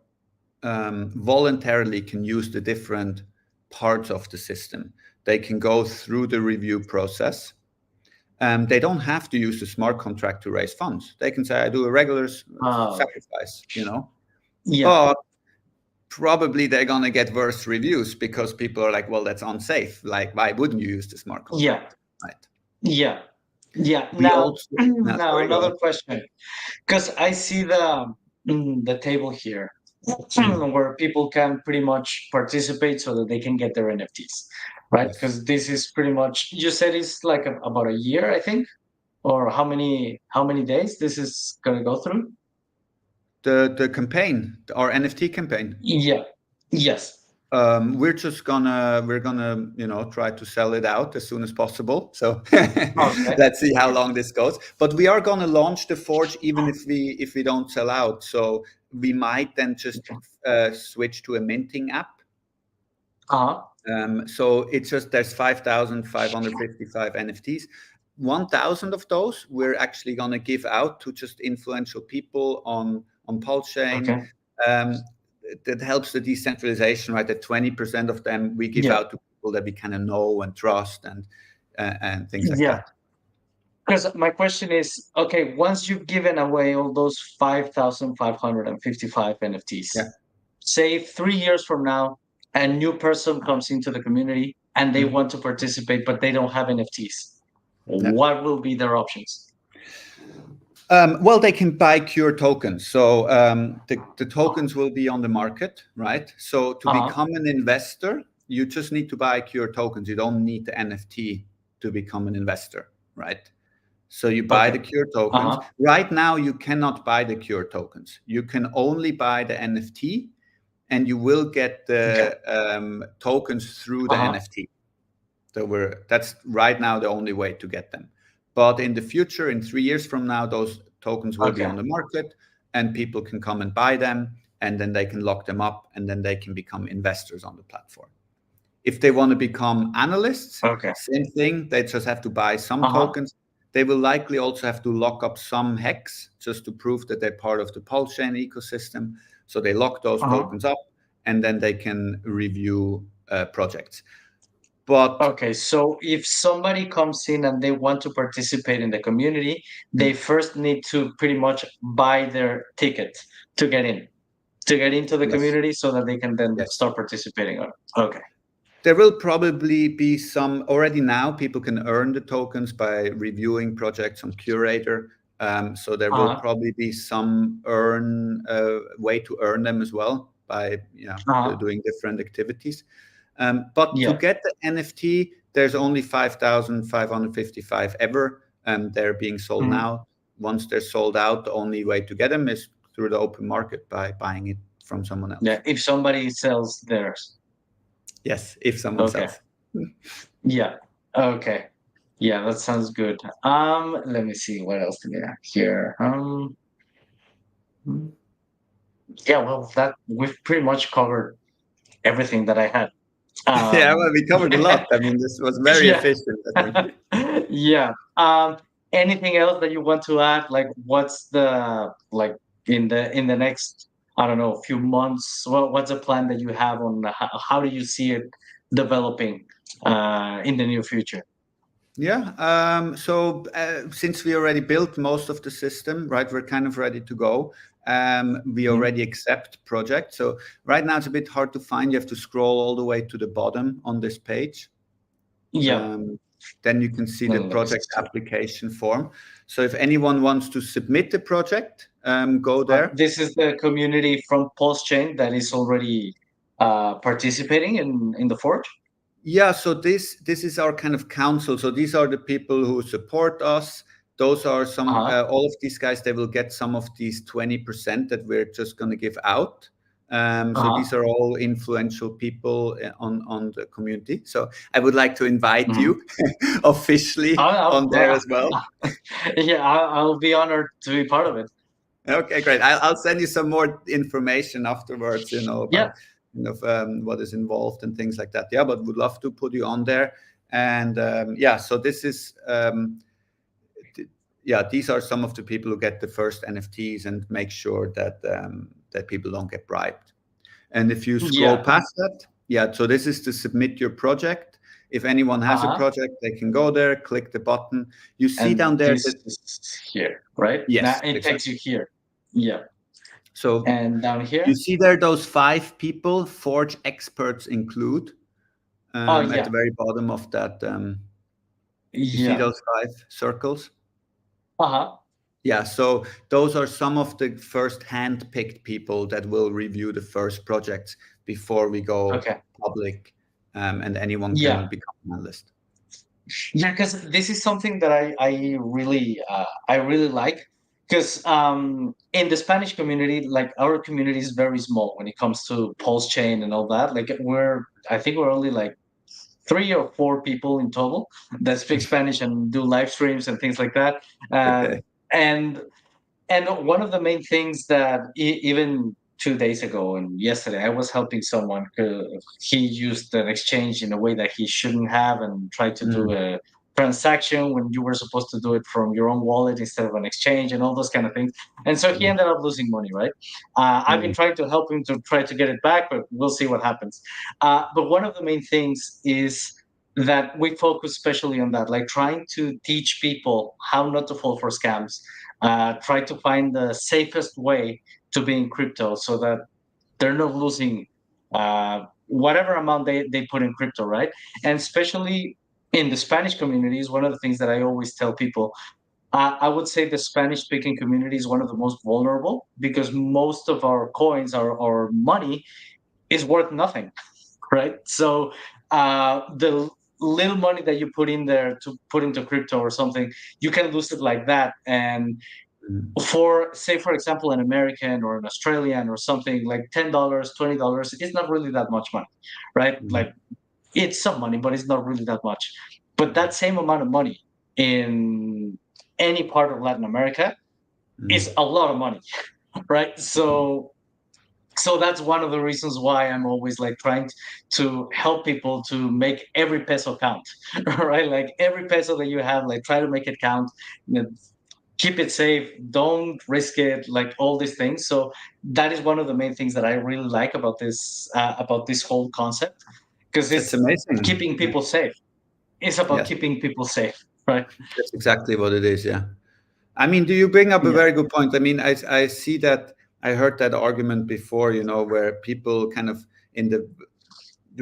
voluntarily can use the different parts of the system. They can go through the review process. They don't have to use the smart contract to raise funds. They can say, I do a regular sacrifice, But probably they're going to get worse reviews because people are like, well, that's unsafe. Like, why wouldn't you use the smart contract? Right. Yeah. Now another question, because I see the table here where people can pretty much participate so that they can get their NFTs, right? Because this is pretty much, you said it's like about a year, I think, or how many days this is going to go through? The campaign, our NFT campaign. Yes. We're gonna try to sell it out as soon as possible. So let's see how long this goes. But we are gonna launch the Forge even if we don't sell out. So we might then just switch to a minting app. So it's just there's 5,555 NFTs. 1,000 of those we're actually gonna give out to just influential people on Pulse Chain. That helps the decentralization, right? That 20% of them we give out to people that we kind of know and trust and things like that. Because my question is, okay, once you've given away all those 5,555 NFTs, say 3 years from now, a new person comes into the community and they want to participate, but they don't have NFTs. What will be their options? Well, they can buy Cure tokens. So the tokens will be on the market, right? So to become an investor, you just need to buy Cure tokens. You don't need the NFT to become an investor, right? So you buy the Cure tokens. Right now, you cannot buy the Cure tokens. You can only buy the NFT, and you will get the tokens through the NFT. So that's right now the only way to get them. But in the future, in 3 years from now, those tokens will be on the market and people can come and buy them and then they can lock them up and then they can become investors on the platform. If they want to become analysts, same thing. They just have to buy some tokens. They will likely also have to lock up some HEX just to prove that they're part of the Pulse Chain ecosystem. So they lock those tokens up and then they can review projects. But so if somebody comes in and they want to participate in the community, they first need to pretty much buy their ticket to get into the community so that they can then start participating on it. There will probably be some already now. People can earn the tokens by reviewing projects on Curator. So there will probably be some way to earn them as well by doing different activities. But to get the NFT, there's only 5,555 ever. They're being sold now. Once they're sold out, the only way to get them is through the open market by buying it from someone else. Yeah, if somebody sells theirs. Yes, if someone sells. Yeah. Okay. Yeah, that sounds good. Let me see what else do we have here. Yeah, well, we've pretty much covered everything that I had. Yeah, well, we covered a lot. I mean, this was very efficient, I think. Yeah. Anything else that you want to add? Like, what's the in the next, I don't know, few months? What's the plan that you have on how do you see it developing in the near future? Yeah. So since we already built most of the system, right, we're kind of ready to go. We already accept projects. So right now it's a bit hard to find. You have to scroll all the way to the bottom on this page. Yeah. then you can see the Let me project see. application form. So if anyone wants to submit the project, go there. This is the community from PulseChain that is already participating in the Forge. Yeah, so this is our kind of council. So these are the people who support us. Those are some, all of these guys, they will get some of these 20% that we're just going to give out. So these are all influential people on the community. So I would like to invite you officially on there as well. Yeah, I'll be honored to be part of it. Okay, great. I'll send you some more information afterwards, you know, about what is involved and things like that. Yeah, but would love to put you on there. And yeah, so this is, these are some of the people who get the first NFTs and make sure that that people don't get bribed. And if you scroll past that, so this is to submit your project. If anyone has a project, they can go there, click the button. You see and down there. This is here, right? Yes. Now it takes you here. Yeah. So and down here, you see there those 5 people, Forge experts include, at the very bottom of that. You see those 5 circles? Yeah, so those are some of the first hand-picked people that will review the first projects before we go public, and anyone can become an analyst. Yeah, because this is something that I really like. Because in the Spanish community, like our community is very small when it comes to PulseChain and all that. Like I think we're only like 3 or 4 people in total that speak Spanish and do live streams and things like that. And one of the main things that even 2 days ago and yesterday, I was helping someone. He used an exchange in a way that he shouldn't have and tried to do a transaction when you were supposed to do it from your own wallet instead of an exchange and all those kind of things. And so he ended up losing money, right? I've been trying to help him to try to get it back, but we'll see what happens. But one of the main things is that we focus especially on that, like trying to teach people how not to fall for scams, try to find the safest way to be in crypto so that they're not losing whatever amount they put in crypto, right? And especially in the Spanish communities, one of the things that I always tell people, I would say the Spanish-speaking community is one of the most vulnerable because most of our coins, our money, is worth nothing, right? So the little money that you put in there to put into crypto or something, you can lose it like that. And for, say, for example, an American or an Australian or something, like $10, $20, it's not really that much money, right? Like it's some money, but it's not really that much. But that same amount of money in any part of Latin America is a lot of money, right? So that's one of the reasons why I'm always like trying to help people to make every peso count, right? Like every peso that you have, like try to make it count. Keep it safe, don't risk it, like all these things. So that is one of the main things that I really like about this whole concept, because it's amazing. Keeping people safe. It's about keeping people safe, right? That's exactly what it is. Yeah, I mean, do you bring up a very good point? I mean, I see that, I heard that argument before, you know, where people kind of in the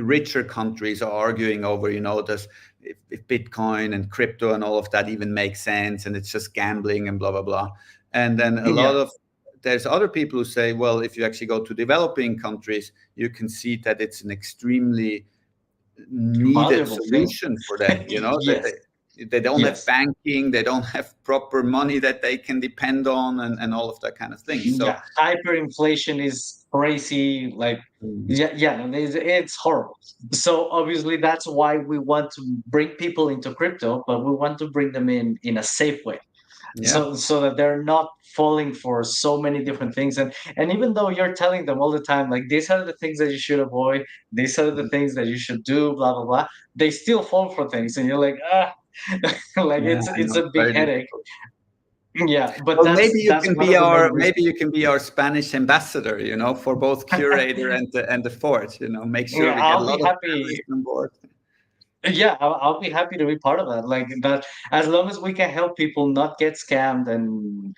richer countries are arguing over, you know, if Bitcoin and crypto and all of that even makes sense, and it's just gambling and blah, blah, blah. And then there's other people who say, well, if you actually go to developing countries, you can see that it's an extremely needed solution for them, you know. They don't have banking, they don't have proper money that they can depend on, and all of that kind of thing. So hyperinflation is crazy, like it's horrible. So obviously that's why we want to bring people into crypto, but we want to bring them in a safe way. So that they're not falling for so many different things. And even though you're telling them all the time, like, these are the things that you should avoid, these are the things that you should do, blah, blah, blah, they still fall for things. And you're like, like it's a big headache. Yeah, but well, maybe you can be our Spanish ambassador, you know, for both Curator and the Forge, you know, make sure we get a lot of on board. Yeah, I'll be happy to be part of that. Like that, as long as we can help people not get scammed and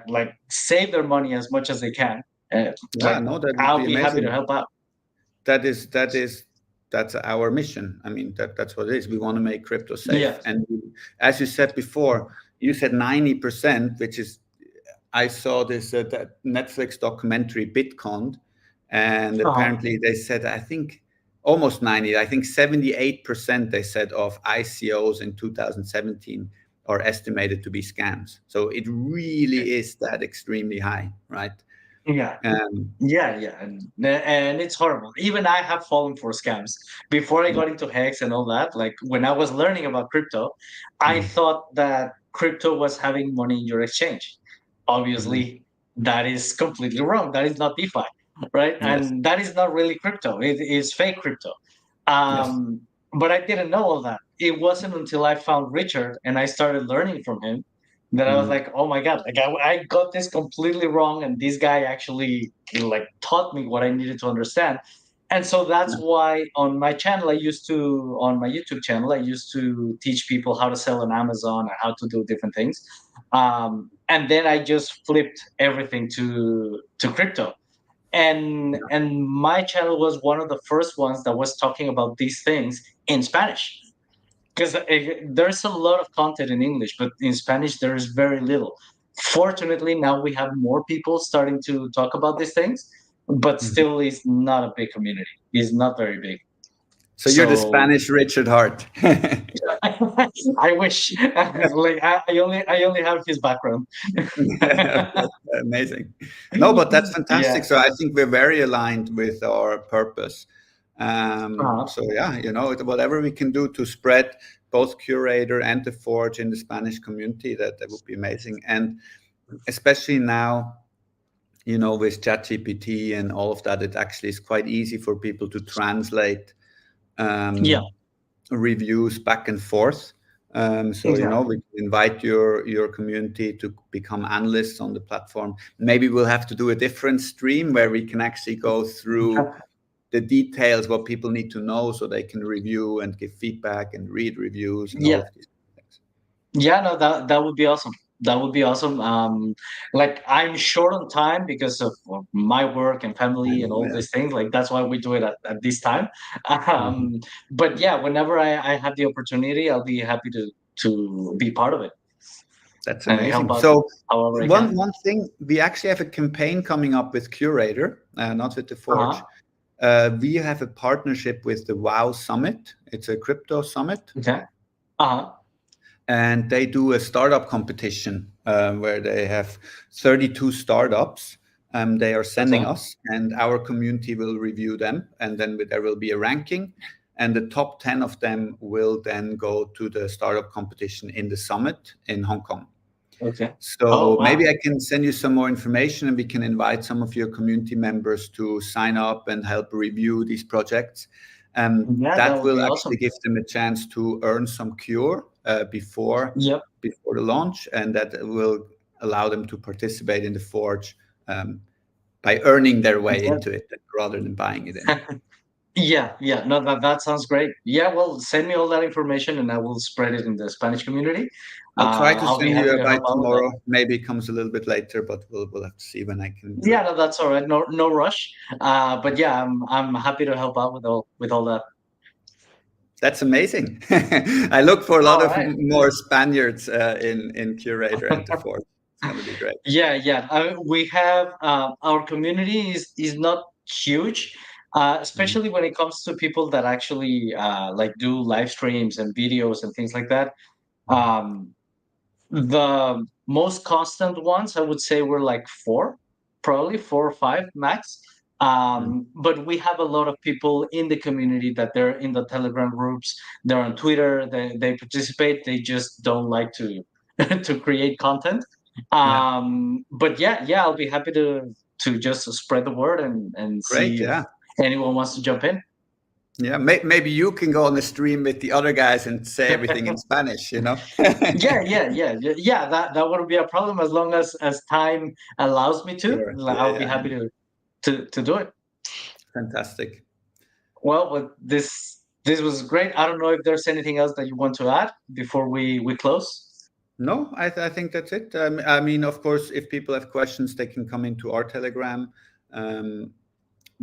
like save their money as much as they can. I'll be happy to help out. That is that's our mission. I mean, that's what it is. We want to make crypto safe. Yeah. And as you said before, you said 90%, which is, I saw this that Netflix documentary Bitcoin, and apparently they said, I think almost 90, I think 78% they said of ICOs in 2017 are estimated to be scams. So it really is that extremely high, right? Yeah. Yeah. And it's horrible. Even I have fallen for scams. Before I got into Hex and all that, like when I was learning about crypto, I thought that crypto was having money in your exchange. Obviously, that is completely wrong. That is not DeFi, right? Yes. And that is not really crypto. It is fake crypto. But I didn't know all that. It wasn't until I found Richard and I started learning from him that I was like, oh my God, like I got this completely wrong. And this guy actually like taught me what I needed to understand. And so that's why on my channel, on my YouTube channel, I used to teach people how to sell on Amazon and how to do different things. And then I just flipped everything to crypto. And my channel was one of the first ones that was talking about these things in Spanish, because there's a lot of content in English, but in Spanish there is very little. Fortunately, now we have more people starting to talk about these things, but still, it's not a big community. It's not very big. So you're the Spanish Richard Heart. I wish. Like I only have his background. Amazing. No, but that's fantastic. So I think we're very aligned with our purpose. So yeah, whatever we can do to spread both Curator and the Forge in the Spanish community, that would be amazing. And especially now, with ChatGPT and all of that, it actually is quite easy for people to translate reviews back and forth. We can invite your community to become analysts on the platform. Maybe we'll have to do a different stream where we can actually go through the details, what people need to know, so they can review and give feedback and read reviews and all of these things. Yeah, no, that would be awesome. That would be awesome. Like I'm short on time because of my work and family and all these things. Like that's why we do it at this time. But yeah, whenever I have the opportunity, I'll be happy to be part of it. That's amazing. So one thing, we actually have a campaign coming up with Curator, not with the Forge. We have a partnership with the WOW Summit. It's a crypto summit. Okay. And they do a startup competition where they have 32 startups. They are sending us, and our community will review them. And then there will be a ranking. And the top 10 of them will then go to the startup competition in the summit in Hong Kong. Okay. So maybe I can send you some more information, and we can invite some of your community members to sign up and help review these projects. That will actually give them a chance to earn some Cure before the launch, and that will allow them to participate in the Forge by earning their way into it rather than buying it in. No, that sounds great. Yeah, well, send me all that information and I will spread it in the Spanish community. I'll try to send you by tomorrow. Maybe it comes a little bit later, but we'll have to see when I can. Yeah, no, that's all right. No rush. But yeah, I'm happy to help out with all that. That's amazing. I look for a lot of more Spaniards in Curator and the Forge. It's going to be great. Yeah. We have our community is not huge. Especially when it comes to people that actually like do live streams and videos and things like that. The most constant ones, I would say, were like probably 4 or 5 max. But we have a lot of people in the community that they're in the Telegram groups, they're on Twitter, they participate, they just don't like to to create content. But yeah, I'll be happy to just spread the word and see if anyone wants to jump in. Yeah, maybe you can go on the stream with the other guys and say everything in Spanish, Yeah. That wouldn't be a problem as long as time allows me to. Sure. I'll be happy to do it. Fantastic. Well, this was great. I don't know if there's anything else that you want to add before we close. No, I think that's it. I mean, of course, if people have questions, they can come into our Telegram.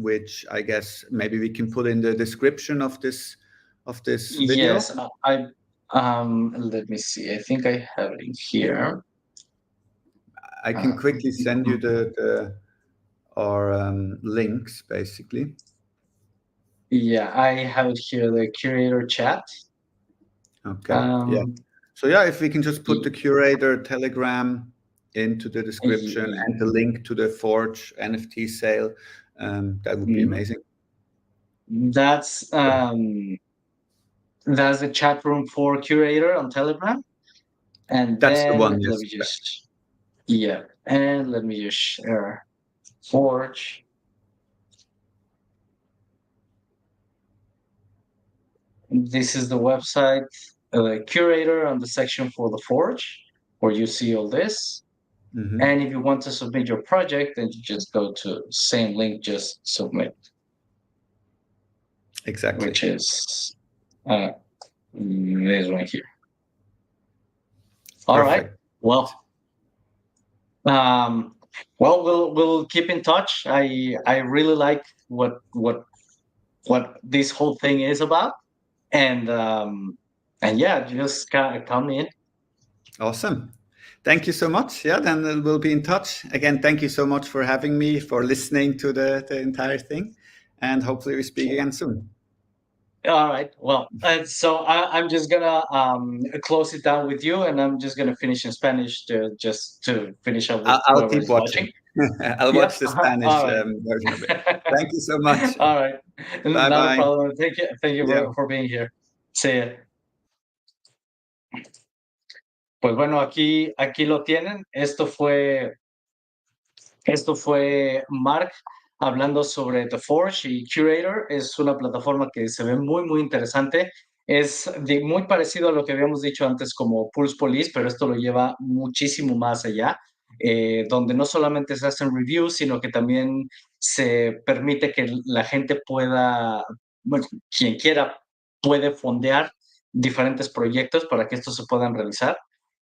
which I guess maybe we can put in the description of this video. Yes, let me see. I think I have it here. I can quickly send you our links, basically. Yeah, I have it here, the curator chat. Okay. Yeah. So yeah, if we can just put the curator Telegram into the description and the link to the Forge NFT sale, that would be amazing. That's the chat room for curator on Telegram, and that's then the one. let me just and let me just share Forge. This is the website, the curator on the section for the Forge, where you see all this. And if you want to submit your project, then you just go to same link, just submit. Exactly. Which is this one here. All right. Well, we'll keep in touch. I really like what this whole thing is about, and yeah, just come in. Awesome. Thank you so much. Yeah, then we'll be in touch. Again, thank you so much for having me, for listening to the entire thing, and hopefully we speak again soon. All right. Well, so I'm just gonna close it down with you, and I'm just gonna finish in Spanish to finish up with I'll keep watching. I'll watch the Spanish version of it. Thank you so much. All right. Bye. Not a problem. Thank you for being here. See ya. Pues bueno, aquí lo tienen. Esto fue Mark hablando sobre The Forge y Curator. Es una plataforma que se ve muy, muy interesante. Es muy parecido a lo que habíamos dicho antes como Pulse Police, pero esto lo lleva muchísimo más allá, donde no solamente se hacen reviews, sino que también se permite que la gente pueda, bueno, quien quiera puede fondear diferentes proyectos para que estos se puedan realizar.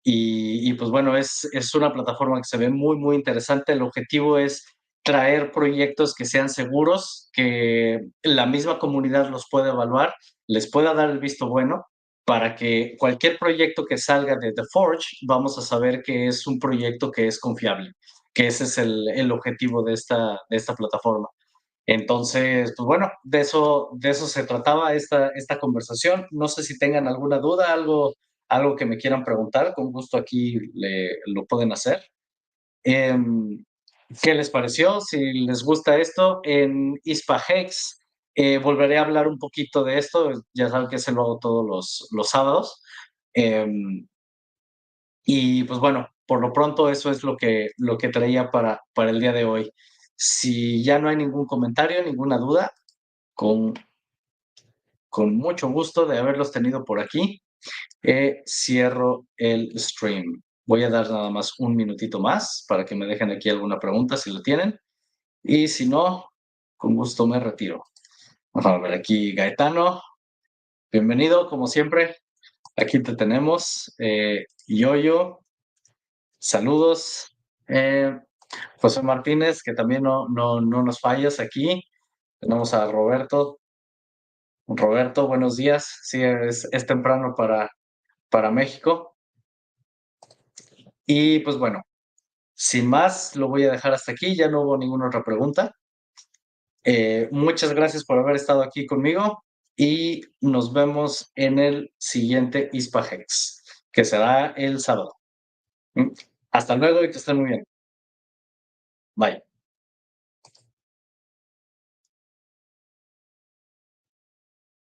Y pues bueno, es una plataforma que se ve muy, muy interesante. El objetivo es traer proyectos que sean seguros, que la misma comunidad los pueda evaluar, les pueda dar el visto bueno, para que cualquier proyecto que salga de The Forge, vamos a saber que es un proyecto que es confiable, que ese es el objetivo de esta plataforma. Entonces, pues bueno, de eso se trataba esta conversación. No sé si tengan alguna duda, algo que me quieran preguntar, con gusto aquí lo pueden hacer. ¿Qué les pareció? Si les gusta esto, en ISPA-Hex volveré a hablar un poquito de esto. Ya saben que se lo hago todos los sábados. Y pues bueno, por lo pronto eso es lo que traía para el día de hoy. Si ya no hay ningún comentario, ninguna duda, con mucho gusto de haberlos tenido por aquí, cierro el stream. Voy a dar nada más un minutito más para que me dejen aquí alguna pregunta si lo tienen. Y si no, con gusto me retiro. Vamos a ver aquí, Gaetano. Bienvenido, como siempre. Aquí te tenemos. Yoyo. Saludos. José Martínez, que también no nos fallas aquí. Tenemos a Roberto. Roberto, buenos días. Sí, es temprano para México. Y pues bueno, sin más, lo voy a dejar hasta aquí. Ya no hubo ninguna otra pregunta. Muchas gracias por haber estado aquí conmigo y nos vemos en el siguiente ISPA-Hex, que será el sábado. Hasta luego y que estén muy bien. Bye.